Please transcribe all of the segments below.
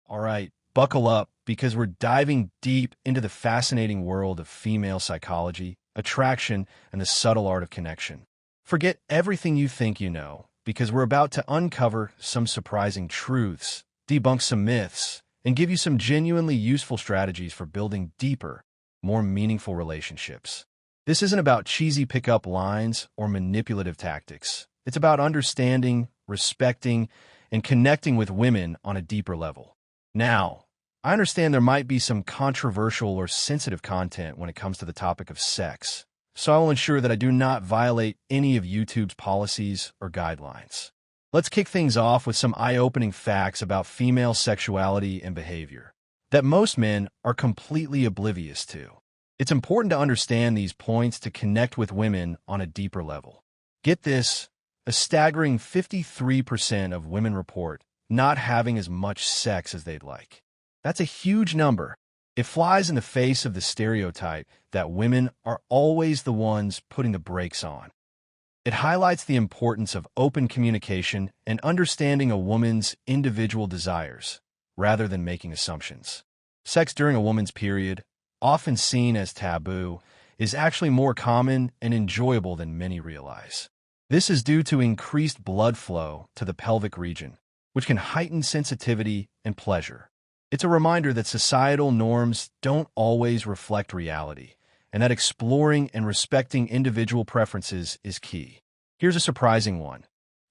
All right, buckle up because we're diving deep into the fascinating world of female psychology, attraction, and the subtle art of connection. Forget everything you think you know because we're about to uncover some surprising truths, debunk some myths, and give you some genuinely useful strategies for building deeper, more meaningful relationships. This isn't about cheesy pickup lines or manipulative tactics. It's about understanding, respecting, and connecting with women on a deeper level. Now, I understand there might be some controversial or sensitive content when it comes to the topic of sex, so I will ensure that I do not violate any of YouTube's policies or guidelines. Let's kick things off with some eye-opening facts about female sexuality and behavior that most men are completely oblivious to. It's important to understand these points to connect with women on a deeper level. Get this, a staggering 53% of women report not having as much sex as they'd like. That's a huge number. It flies in the face of the stereotype that women are always the ones putting the brakes on. It highlights the importance of open communication and understanding a woman's individual desires, rather than making assumptions. Sex during a woman's period, often seen as taboo, is actually more common and enjoyable than many realize. This is due to increased blood flow to the pelvic region, which can heighten sensitivity and pleasure. It's a reminder that societal norms don't always reflect reality, and that exploring and respecting individual preferences is key. Here's a surprising one.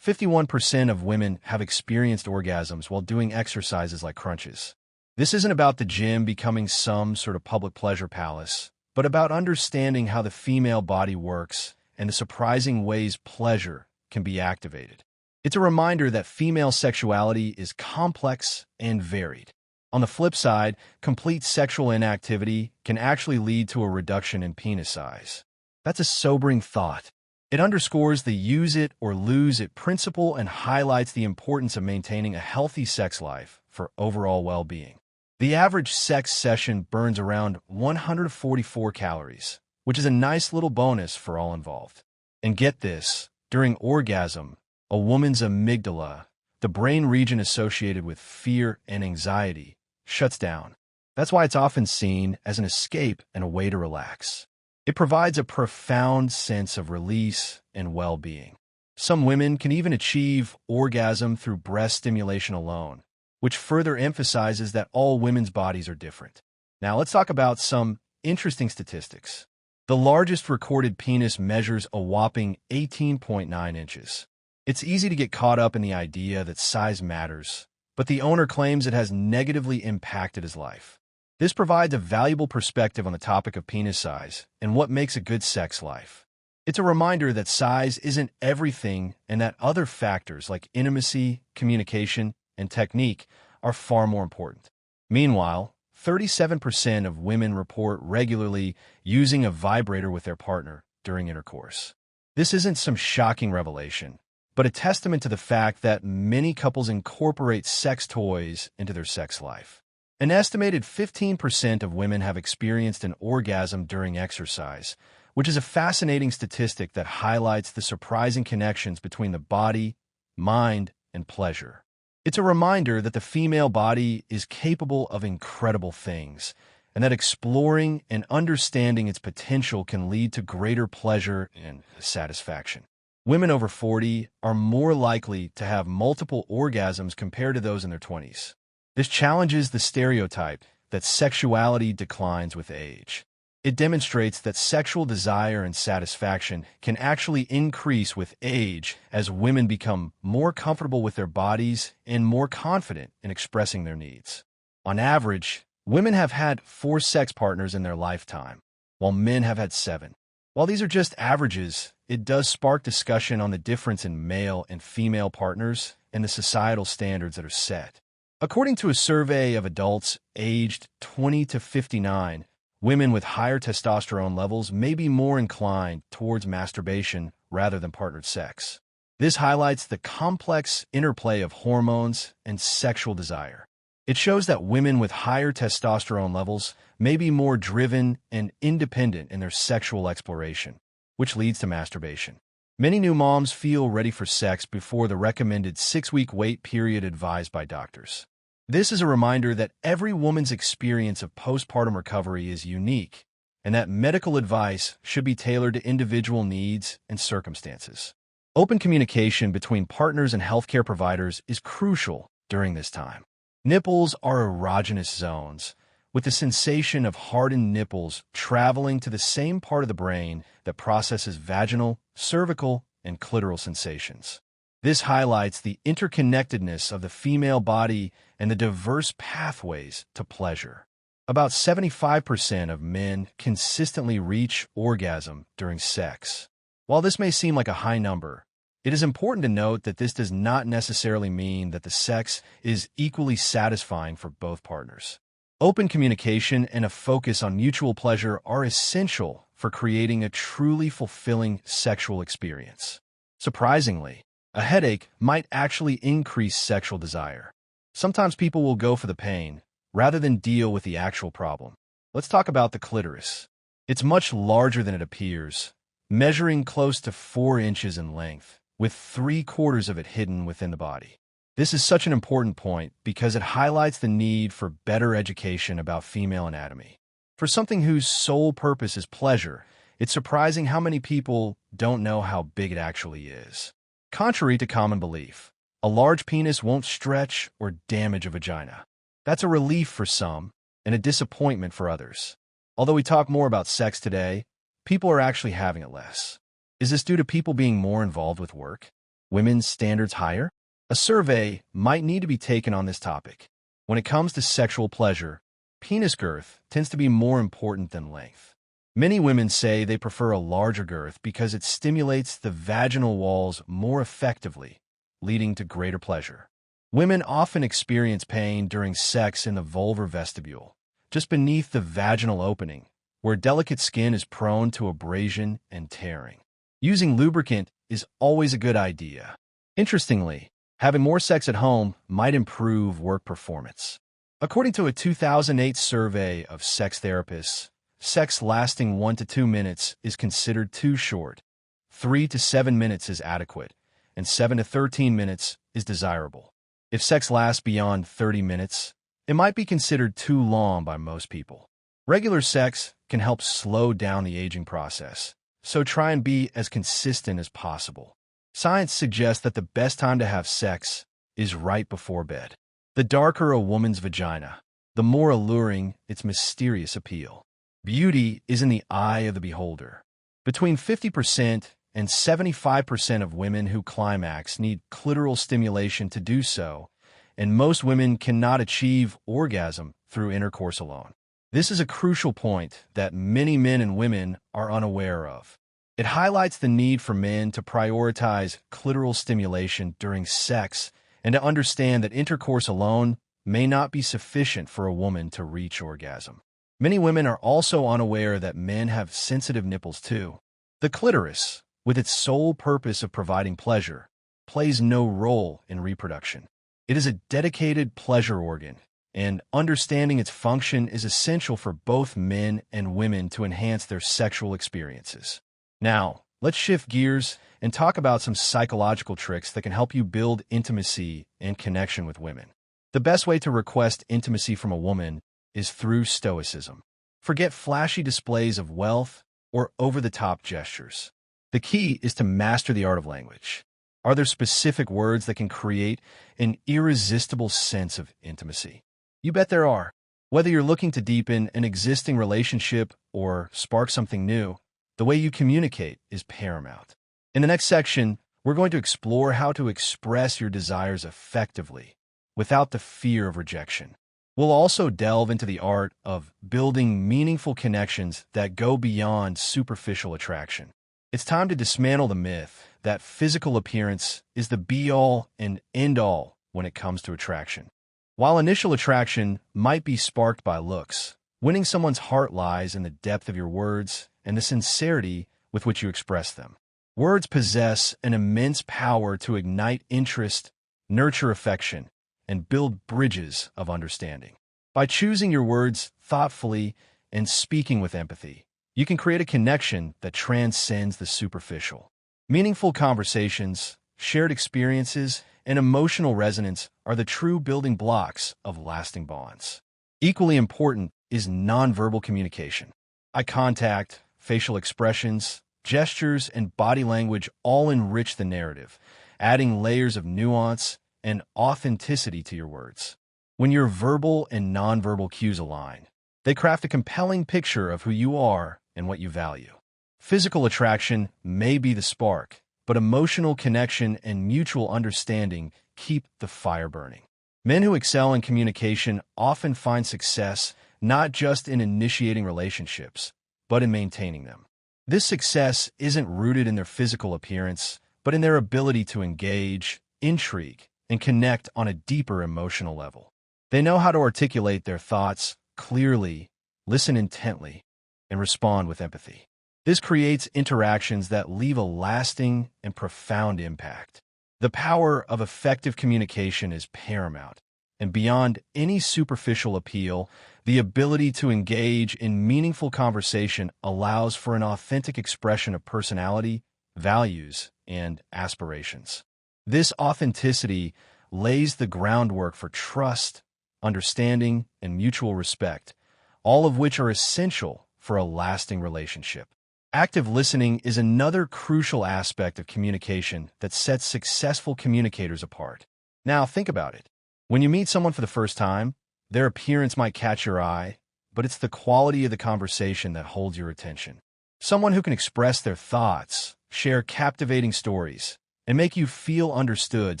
51% of women have experienced orgasms while doing exercises like crunches. This isn't about the gym becoming some sort of public pleasure palace, but about understanding how the female body works and the surprising ways pleasure can be activated. It's a reminder that female sexuality is complex and varied. On the flip side, complete sexual inactivity can actually lead to a reduction in penis size. That's a sobering thought. It underscores the use it or lose it principle and highlights the importance of maintaining a healthy sex life for overall well-being. The average sex session burns around 144 calories, which is a nice little bonus for all involved. And get this, during orgasm, a woman's amygdala, the brain region associated with fear and anxiety, shuts down. That's why it's often seen as an escape and a way to relax. It provides a profound sense of release and well-being. Some women can even achieve orgasm through breast stimulation alone, which further emphasizes that all women's bodies are different. Now let's talk about some interesting statistics. The largest recorded penis measures a whopping 18.9 inches. It's easy to get caught up in the idea that size matters, but the owner claims it has negatively impacted his life. This provides a valuable perspective on the topic of penis size and what makes a good sex life. It's a reminder that size isn't everything and that other factors like intimacy, communication, and technique are far more important. Meanwhile, 37% of women report regularly using a vibrator with their partner during intercourse. This isn't some shocking revelation, but a testament to the fact that many couples incorporate sex toys into their sex life. An estimated 15% of women have experienced an orgasm during exercise, which is a fascinating statistic that highlights the surprising connections between the body, mind, and pleasure. It's a reminder that the female body is capable of incredible things, and that exploring and understanding its potential can lead to greater pleasure and satisfaction. Women over 40 are more likely to have multiple orgasms compared to those in their 20s. This challenges the stereotype that sexuality declines with age. It demonstrates that sexual desire and satisfaction can actually increase with age as women become more comfortable with their bodies and more confident in expressing their needs. On average, women have had 4 sex partners in their lifetime, while men have had 7. While these are just averages, it does spark discussion on the difference in male and female partners and the societal standards that are set. According to a survey of adults aged 20 to 59, women with higher testosterone levels may be more inclined towards masturbation rather than partnered sex. This highlights the complex interplay of hormones and sexual desire. It shows that women with higher testosterone levels may be more driven and independent in their sexual exploration, which leads to masturbation. Many new moms feel ready for sex before the recommended 6-week wait period advised by doctors. This is a reminder that every woman's experience of postpartum recovery is unique, and that medical advice should be tailored to individual needs and circumstances. Open communication between partners and healthcare providers is crucial during this time. Nipples are erogenous zones, with the sensation of hardened nipples traveling to the same part of the brain that processes vaginal, cervical, and clitoral sensations. This highlights the interconnectedness of the female body and the diverse pathways to pleasure. About 75% of men consistently reach orgasm during sex. While this may seem like a high number, it is important to note that this does not necessarily mean that the sex is equally satisfying for both partners. Open communication and a focus on mutual pleasure are essential for creating a truly fulfilling sexual experience. Surprisingly, a headache might actually increase sexual desire. Sometimes people will go for the pain rather than deal with the actual problem. Let's talk about the clitoris. It's much larger than it appears, measuring close to 4 inches in length, with 3/4 of it hidden within the body. This is such an important point because it highlights the need for better education about female anatomy. For something whose sole purpose is pleasure, it's surprising how many people don't know how big it actually is. Contrary to common belief, a large penis won't stretch or damage a vagina. That's a relief for some and a disappointment for others. Although we talk more about sex today, people are actually having it less. Is this due to people being more involved with work? Women's standards higher? A survey might need to be taken on this topic. When it comes to sexual pleasure, penis girth tends to be more important than length. Many women say they prefer a larger girth because it stimulates the vaginal walls more effectively, leading to greater pleasure. Women often experience pain during sex in the vulvar vestibule, just beneath the vaginal opening, where delicate skin is prone to abrasion and tearing. Using lubricant is always a good idea. Interestingly, having more sex at home might improve work performance. According to a 2008 survey of sex therapists, sex lasting 1 to 2 minutes is considered too short, 3 to 7 minutes is adequate, and 7 to 13 minutes is desirable. If sex lasts beyond 30 minutes, it might be considered too long by most people. Regular sex can help slow down the aging process, so try and be as consistent as possible. Science suggests that the best time to have sex is right before bed. The darker a woman's vagina, the more alluring its mysterious appeal. Beauty is in the eye of the beholder. Between 50% and 75% of women who climax need clitoral stimulation to do so, and most women cannot achieve orgasm through intercourse alone. This is a crucial point that many men and women are unaware of. It highlights the need for men to prioritize clitoral stimulation during sex and to understand that intercourse alone may not be sufficient for a woman to reach orgasm. Many women are also unaware that men have sensitive nipples too. The clitoris, with its sole purpose of providing pleasure, plays no role in reproduction. It is a dedicated pleasure organ, and understanding its function is essential for both men and women to enhance their sexual experiences. Now, let's shift gears and talk about some psychological tricks that can help you build intimacy and connection with women. The best way to request intimacy from a woman is through Stoicism. Forget flashy displays of wealth or over-the-top gestures. The key is to master the art of language. Are there specific words that can create an irresistible sense of intimacy? You bet there are. Whether you're looking to deepen an existing relationship or spark something new, the way you communicate is paramount. In the next section, we're going to explore how to express your desires effectively without the fear of rejection. We'll also delve into the art of building meaningful connections that go beyond superficial attraction. It's time to dismantle the myth that physical appearance is the be-all and end-all when it comes to attraction. While initial attraction might be sparked by looks, winning someone's heart lies in the depth of your words and the sincerity with which you express them. Words possess an immense power to ignite interest, nurture affection, and build bridges of understanding. By choosing your words thoughtfully and speaking with empathy, you can create a connection that transcends the superficial. Meaningful conversations, shared experiences, and emotional resonance are the true building blocks of lasting bonds. Equally important is nonverbal communication. Eye contact, facial expressions, gestures, and body language all enrich the narrative, adding layers of nuance and authenticity to your words. When your verbal and nonverbal cues align, they craft a compelling picture of who you are and what you value. Physical attraction may be the spark, but emotional connection and mutual understanding keep the fire burning. Men who excel in communication often find success not just in initiating relationships, but in maintaining them. This success isn't rooted in their physical appearance, but in their ability to engage, intrigue, and connect on a deeper emotional level. They know how to articulate their thoughts clearly, listen intently, and respond with empathy. This creates interactions that leave a lasting and profound impact. The power of effective communication is paramount, and beyond any superficial appeal, the ability to engage in meaningful conversation allows for an authentic expression of personality, values, and aspirations. This authenticity lays the groundwork for trust, understanding, and mutual respect, all of which are essential for a lasting relationship. Active listening is another crucial aspect of communication that sets successful communicators apart. Now, think about it. When you meet someone for the first time, their appearance might catch your eye, but it's the quality of the conversation that holds your attention. Someone who can express their thoughts, share captivating stories, and make you feel understood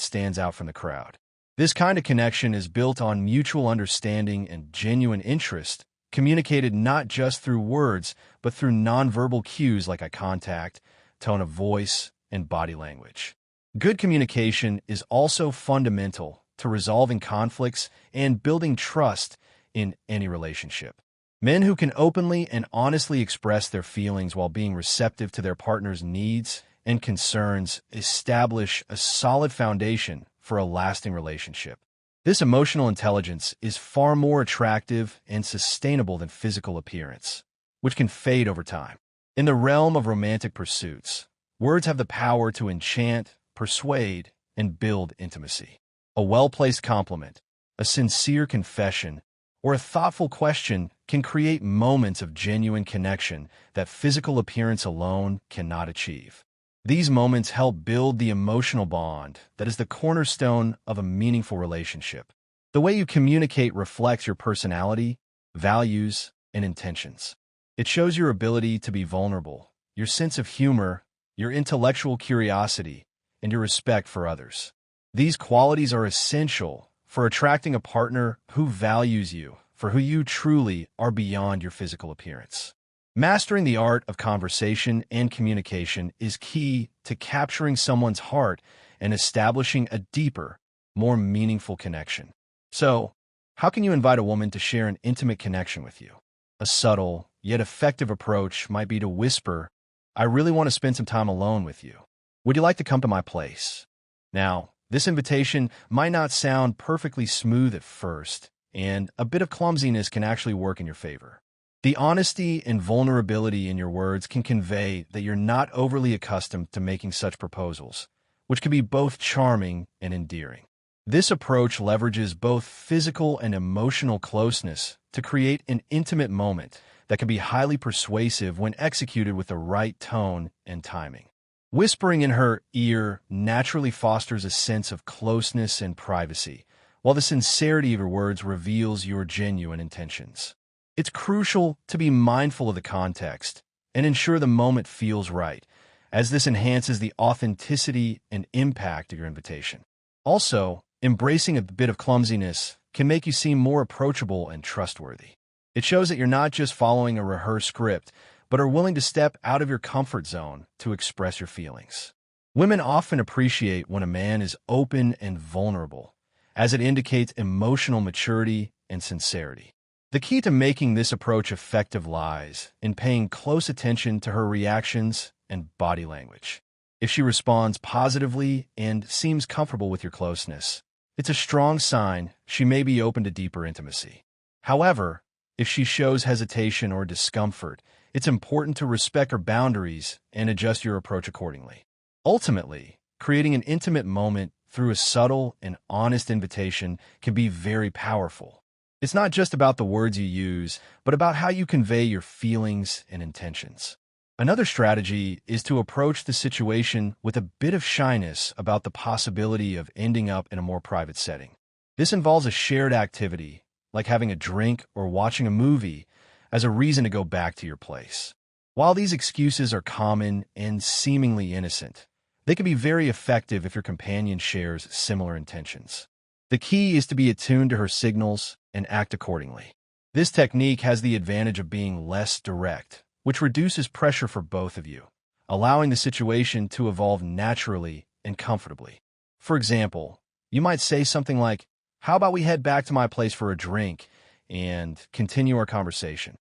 stands out from the crowd. This kind of connection is built on mutual understanding and genuine interest, communicated not just through words, but through nonverbal cues like eye contact, tone of voice, and body language. Good communication is also fundamental to resolving conflicts and building trust in any relationship. Men who can openly and honestly express their feelings while being receptive to their partner's needs and concerns establish a solid foundation for a lasting relationship. This emotional intelligence is far more attractive and sustainable than physical appearance, which can fade over time. In the realm of romantic pursuits, words have the power to enchant, persuade, and build intimacy. A well-placed compliment, a sincere confession, or a thoughtful question can create moments of genuine connection that physical appearance alone cannot achieve. These moments help build the emotional bond that is the cornerstone of a meaningful relationship. The way you communicate reflects your personality, values, and intentions. It shows your ability to be vulnerable, your sense of humor, your intellectual curiosity, and your respect for others. These qualities are essential for attracting a partner who values you for who you truly are beyond your physical appearance. Mastering the art of conversation and communication is key to capturing someone's heart and establishing a deeper, more meaningful connection. So, how can you invite a woman to share an intimate connection with you? A subtle, yet effective approach might be to whisper, "I really want to spend some time alone with you. Would you like to come to my place?" Now, this invitation might not sound perfectly smooth at first, and a bit of clumsiness can actually work in your favor. The honesty and vulnerability in your words can convey that you're not overly accustomed to making such proposals, which can be both charming and endearing. This approach leverages both physical and emotional closeness to create an intimate moment that can be highly persuasive when executed with the right tone and timing. Whispering in her ear naturally fosters a sense of closeness and privacy, while the sincerity of your words reveals your genuine intentions. It's crucial to be mindful of the context and ensure the moment feels right, as this enhances the authenticity and impact of your invitation. Also, embracing a bit of clumsiness can make you seem more approachable and trustworthy. It shows that you're not just following a rehearsed script, but are willing to step out of your comfort zone to express your feelings. Women often appreciate when a man is open and vulnerable, as it indicates emotional maturity and sincerity. The key to making this approach effective lies in paying close attention to her reactions and body language. If she responds positively and seems comfortable with your closeness, it's a strong sign she may be open to deeper intimacy. However, if she shows hesitation or discomfort, it's important to respect her boundaries and adjust your approach accordingly. Ultimately, creating an intimate moment through a subtle and honest invitation can be very powerful. It's not just about the words you use, but about how you convey your feelings and intentions. Another strategy is to approach the situation with a bit of shyness about the possibility of ending up in a more private setting. This involves a shared activity, like having a drink or watching a movie, as a reason to go back to your place. While these excuses are common and seemingly innocent, they can be very effective if your companion shares similar intentions. The key is to be attuned to her signals and act accordingly. This technique has the advantage of being less direct, which reduces pressure for both of you, allowing the situation to evolve naturally and comfortably. For example, you might say something like, "How about we head back to my place for a drink and continue our conversation?"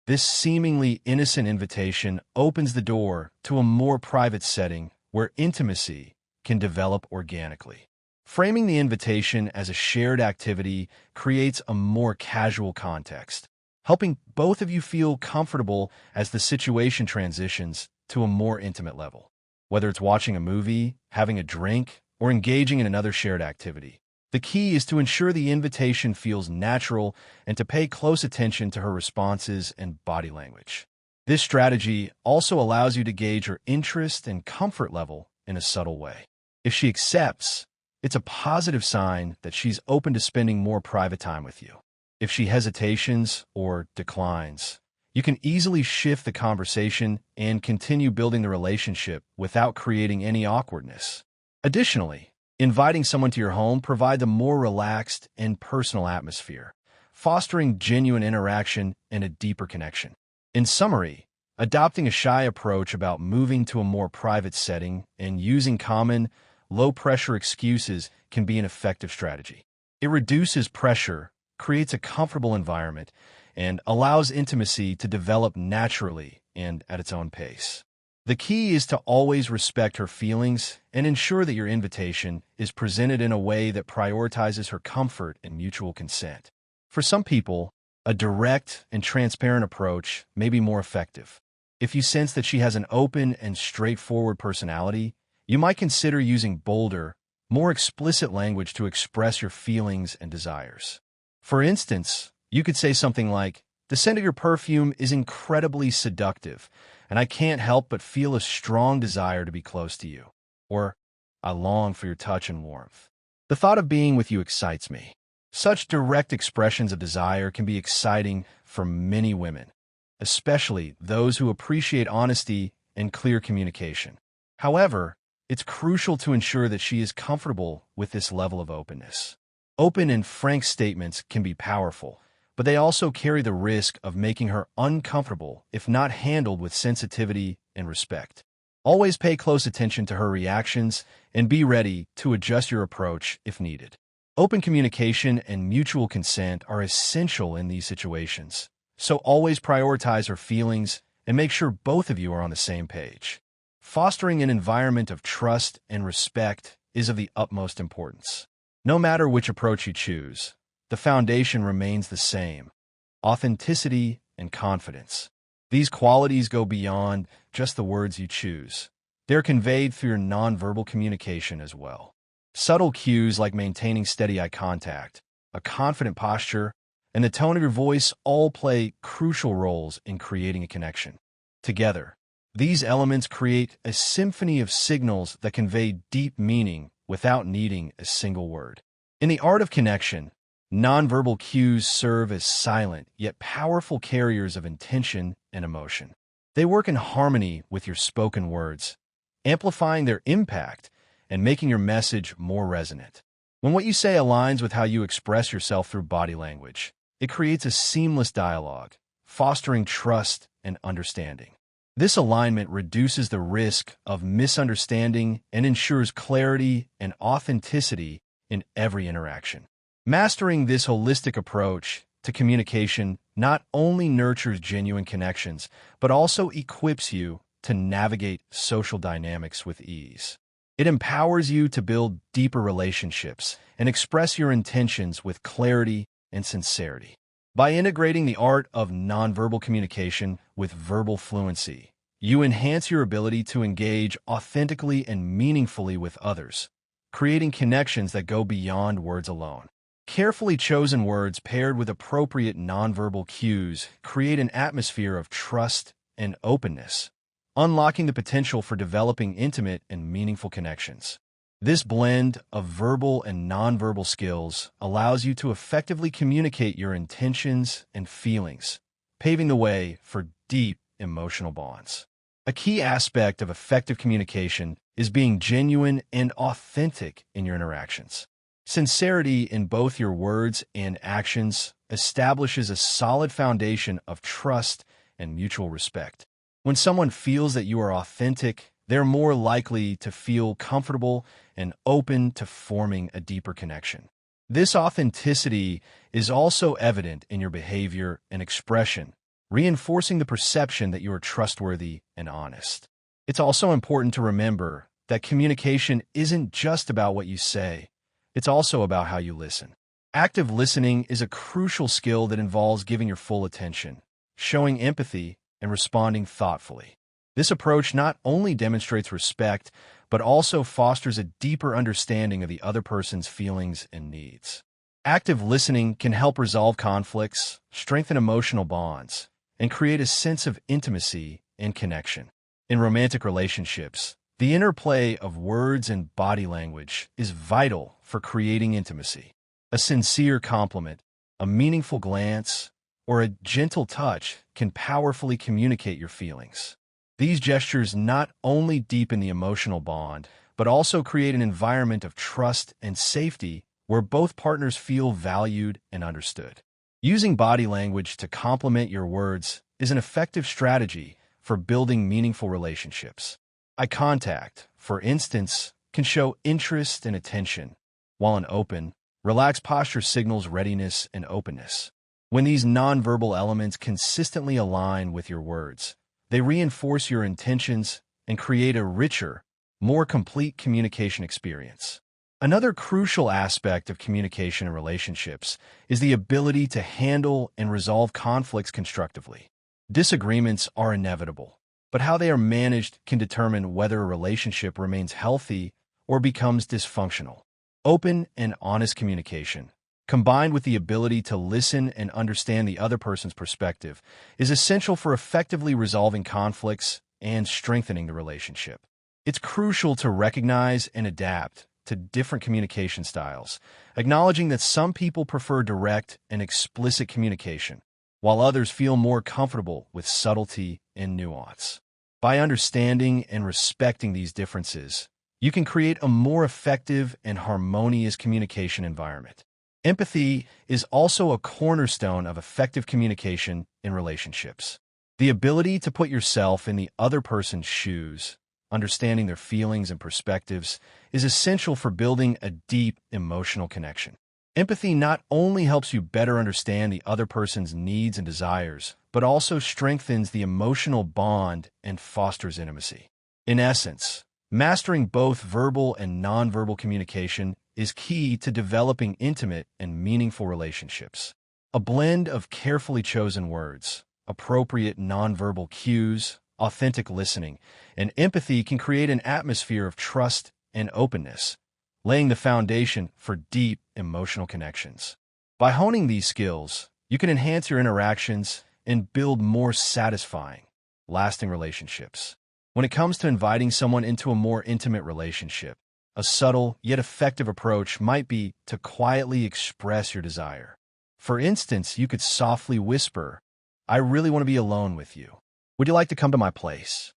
This seemingly innocent invitation opens the door to a more private setting where intimacy can develop organically. Framing the invitation as a shared activity creates a more casual context, helping both of you feel comfortable as the situation transitions to a more intimate level. Whether it's watching a movie, having a drink, or engaging in another shared activity, the key is to ensure the invitation feels natural and to pay close attention to her responses and body language. This strategy also allows you to gauge her interest and comfort level in a subtle way. If she accepts, it's a positive sign that she's open to spending more private time with you. If she hesitations or declines, you can easily shift the conversation and continue building the relationship without creating any awkwardness. Additionally, inviting someone to your home provides a more relaxed and personal atmosphere, fostering genuine interaction and a deeper connection. In summary, adopting a shy approach about moving to a more private setting and using common, low-pressure excuses can be an effective strategy. It reduces pressure, creates a comfortable environment, and allows intimacy to develop naturally and at its own pace. The key is to always respect her feelings and ensure that your invitation is presented in a way that prioritizes her comfort and mutual consent. For some people, a direct and transparent approach may be more effective. If you sense that she has an open and straightforward personality, you might consider using bolder, more explicit language to express your feelings and desires. For instance, you could say something like, "The scent of your perfume is incredibly seductive, and I can't help but feel a strong desire to be close to you." Or, "I long for your touch and warmth. The thought of being with you excites me." Such direct expressions of desire can be exciting for many women, especially those who appreciate honesty and clear communication. However, it's crucial to ensure that she is comfortable with this level of openness. Open and frank statements can be powerful, but they also carry the risk of making her uncomfortable if not handled with sensitivity and respect. Always pay close attention to her reactions and be ready to adjust your approach if needed. Open communication and mutual consent are essential in these situations, so always prioritize her feelings and make sure both of you are on the same page. Fostering an environment of trust and respect is of the utmost importance. No matter which approach you choose, the foundation remains the same: authenticity and confidence. These qualities go beyond just the words you choose. They're conveyed through your nonverbal communication as well. Subtle cues like maintaining steady eye contact, a confident posture, and the tone of your voice all play crucial roles in creating a connection. Together, these elements create a symphony of signals that convey deep meaning without needing a single word. In the art of connection, nonverbal cues serve as silent yet powerful carriers of intention and emotion. They work in harmony with your spoken words, amplifying their impact and making your message more resonant. When what you say aligns with how you express yourself through body language, it creates a seamless dialogue, fostering trust and understanding. This alignment reduces the risk of misunderstanding and ensures clarity and authenticity in every interaction. Mastering this holistic approach to communication not only nurtures genuine connections, but also equips you to navigate social dynamics with ease. It empowers you to build deeper relationships and express your intentions with clarity and sincerity. By integrating the art of nonverbal communication with verbal fluency, you enhance your ability to engage authentically and meaningfully with others, creating connections that go beyond words alone. Carefully chosen words paired with appropriate nonverbal cues create an atmosphere of trust and openness, unlocking the potential for developing intimate and meaningful connections. This blend of verbal and nonverbal skills allows you to effectively communicate your intentions and feelings, paving the way for deep emotional bonds. A key aspect of effective communication is being genuine and authentic in your interactions. Sincerity in both your words and actions establishes a solid foundation of trust and mutual respect. When someone feels that you are authentic, they're more likely to feel comfortable and open to forming a deeper connection. This authenticity is also evident in your behavior and expression, reinforcing the perception that you are trustworthy and honest. It's also important to remember that communication isn't just about what you say, it's also about how you listen. Active listening is a crucial skill that involves giving your full attention, showing empathy, and responding thoughtfully. This approach not only demonstrates respect, but also fosters a deeper understanding of the other person's feelings and needs. Active listening can help resolve conflicts, strengthen emotional bonds, and create a sense of intimacy and connection. In romantic relationships, the interplay of words and body language is vital for creating intimacy. A sincere compliment, a meaningful glance, or a gentle touch can powerfully communicate your feelings. These gestures not only deepen the emotional bond, but also create an environment of trust and safety where both partners feel valued and understood. Using body language to complement your words is an effective strategy for building meaningful relationships. Eye contact, for instance, can show interest and attention, while an open, relaxed posture signals readiness and openness. When these nonverbal elements consistently align with your words, they reinforce your intentions and create a richer, more complete communication experience. Another crucial aspect of communication in relationships is the ability to handle and resolve conflicts constructively. Disagreements are inevitable, but how they are managed can determine whether a relationship remains healthy or becomes dysfunctional. Open and honest communication, combined with the ability to listen and understand the other person's perspective, is essential for effectively resolving conflicts and strengthening the relationship. It's crucial to recognize and adapt to different communication styles, acknowledging that some people prefer direct and explicit communication, while others feel more comfortable with subtlety and nuance. By understanding and respecting these differences, you can create a more effective and harmonious communication environment. Empathy is also a cornerstone of effective communication in relationships. The ability to put yourself in the other person's shoes, understanding their feelings and perspectives, is essential for building a deep emotional connection. Empathy not only helps you better understand the other person's needs and desires, but also strengthens the emotional bond and fosters intimacy. In essence, mastering both verbal and nonverbal communication is key to developing intimate and meaningful relationships. A blend of carefully chosen words, appropriate nonverbal cues, authentic listening, and empathy can create an atmosphere of trust and openness, laying the foundation for deep emotional connections. By honing these skills, you can enhance your interactions and build more satisfying, lasting relationships. When it comes to inviting someone into a more intimate relationship, a subtle yet effective approach might be to quietly express your desire. For instance, you could softly whisper, "I really want to be alone with you. Would you like to come to my place?"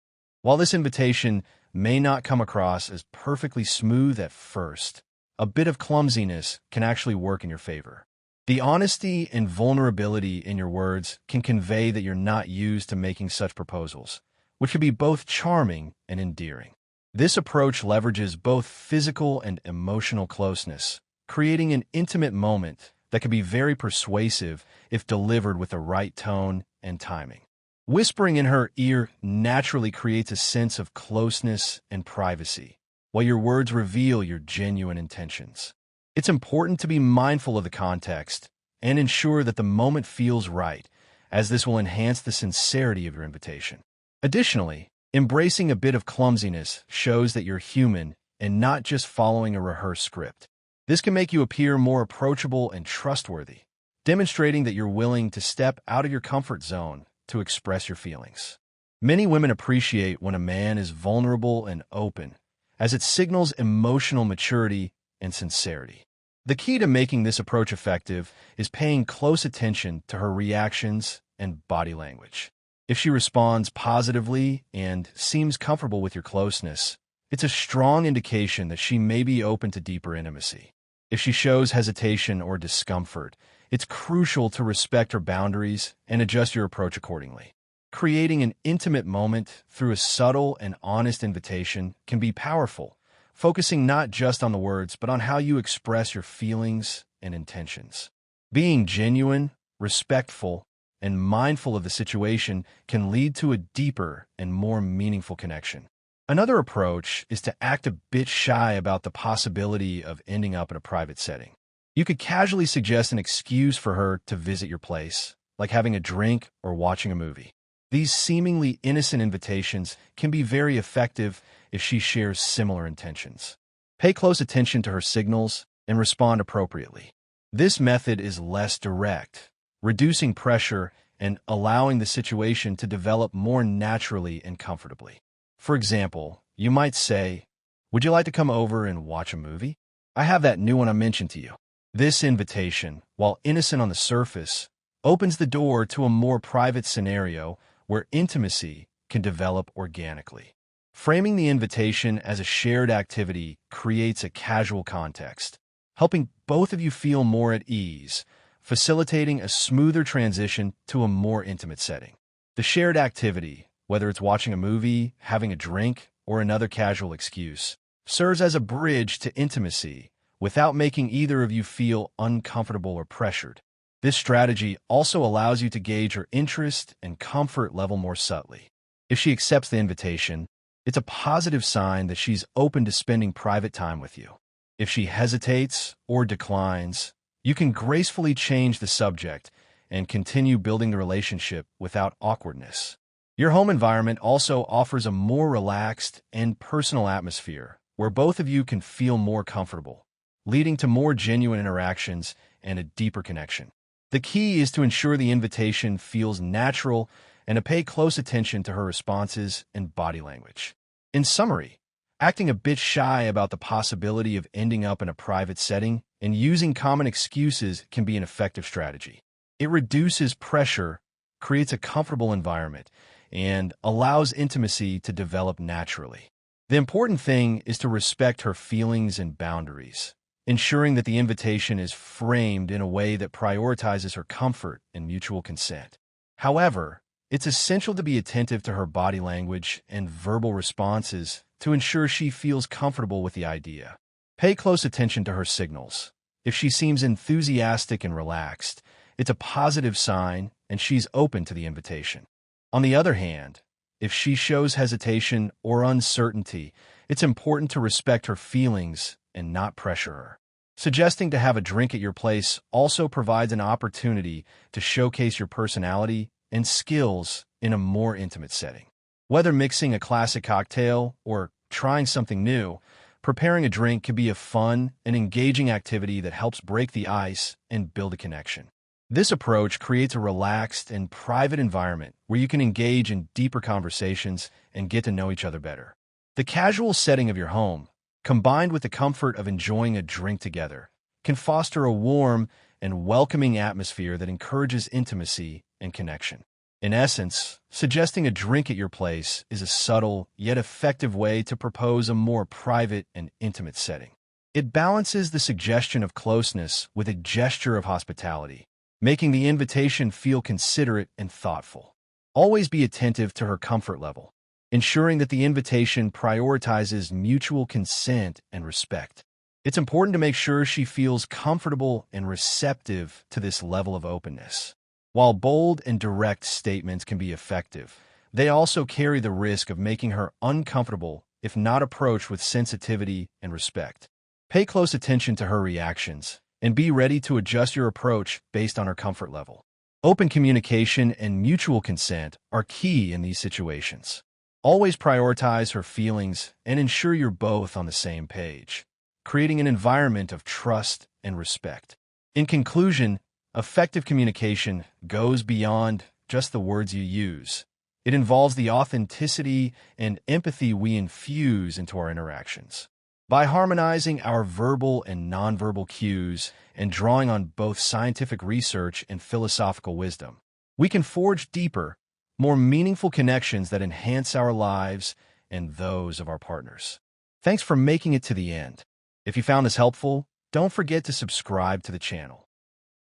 While this invitation may not come across as perfectly smooth at first, a bit of clumsiness can actually work in your favor. The honesty and vulnerability in your words can convey that you're not used to making such proposals, which can be both charming and endearing. This approach leverages both physical and emotional closeness, creating an intimate moment that can be very persuasive if delivered with the right tone and timing. Whispering in her ear naturally creates a sense of closeness and privacy, while your words reveal your genuine intentions. It's important to be mindful of the context and ensure that the moment feels right, as this will enhance the sincerity of your invitation. Additionally, embracing a bit of clumsiness shows that you're human and not just following a rehearsed script. This can make you appear more approachable and trustworthy, demonstrating that you're willing to step out of your comfort zone to express your feelings. Many women appreciate when a man is vulnerable and open, as it signals emotional maturity and sincerity. The key to making this approach effective is paying close attention to her reactions and body language. If she responds positively and seems comfortable with your closeness, it's a strong indication that she may be open to deeper intimacy. If she shows hesitation or discomfort, it's crucial to respect her boundaries and adjust your approach accordingly. Creating an intimate moment through a subtle and honest invitation can be powerful, focusing not just on the words but on how you express your feelings and intentions. Being genuine, respectful, and mindful of the situation can lead to a deeper and more meaningful connection. Another approach is to act a bit shy about the possibility of ending up in a private setting. You could casually suggest an excuse for her to visit your place, like having a drink or watching a movie. These seemingly innocent invitations can be very effective if she shares similar intentions. Pay close attention to her signals and respond appropriately. This method is less direct, reducing pressure and allowing the situation to develop more naturally and comfortably. For example, you might say, "Would you like to come over and watch a movie? I have that new one I mentioned to you." This invitation, while innocent on the surface, opens the door to a more private scenario where intimacy can develop organically. Framing the invitation as a shared activity creates a casual context, helping both of you feel more at ease, facilitating a smoother transition to a more intimate setting. The shared activity, whether it's watching a movie, having a drink, or another casual excuse, serves as a bridge to intimacy without making either of you feel uncomfortable or pressured. This strategy also allows you to gauge her interest and comfort level more subtly. If she accepts the invitation, it's a positive sign that she's open to spending private time with you. If she hesitates or declines, you can gracefully change the subject and continue building the relationship without awkwardness. Your home environment also offers a more relaxed and personal atmosphere where both of you can feel more comfortable, leading to more genuine interactions and a deeper connection. The key is to ensure the invitation feels natural and to pay close attention to her responses and body language. In summary, acting a bit shy about the possibility of ending up in a private setting and using common excuses can be an effective strategy. It reduces pressure, creates a comfortable environment, and allows intimacy to develop naturally. The important thing is to respect her feelings and boundaries, ensuring that the invitation is framed in a way that prioritizes her comfort and mutual consent. However, it's essential to be attentive to her body language and verbal responses to ensure she feels comfortable with the idea. Pay close attention to her signals. If she seems enthusiastic and relaxed, it's a positive sign and she's open to the invitation. On the other hand, if she shows hesitation or uncertainty, it's important to respect her feelings and not pressure her. Suggesting to have a drink at your place also provides an opportunity to showcase your personality and skills in a more intimate setting. Whether mixing a classic cocktail or trying something new, preparing a drink can be a fun and engaging activity that helps break the ice and build a connection. This approach creates a relaxed and private environment where you can engage in deeper conversations and get to know each other better. The casual setting of your home, combined with the comfort of enjoying a drink together, can foster a warm and welcoming atmosphere that encourages intimacy and connection. In essence, suggesting a drink at your place is a subtle yet effective way to propose a more private and intimate setting. It balances the suggestion of closeness with a gesture of hospitality, making the invitation feel considerate and thoughtful. Always be attentive to her comfort level, ensuring that the invitation prioritizes mutual consent and respect. It's important to make sure she feels comfortable and receptive to this level of openness. While bold and direct statements can be effective, they also carry the risk of making her uncomfortable if not approached with sensitivity and respect. Pay close attention to her reactions and be ready to adjust your approach based on her comfort level. Open communication and mutual consent are key in these situations. Always prioritize her feelings and ensure you're both on the same page, creating an environment of trust and respect. In conclusion, effective communication goes beyond just the words you use. It involves the authenticity and empathy we infuse into our interactions. By harmonizing our verbal and nonverbal cues and drawing on both scientific research and philosophical wisdom, we can forge deeper, more meaningful connections that enhance our lives and those of our partners. Thanks for making it to the end. If you found this helpful, don't forget to subscribe to the channel.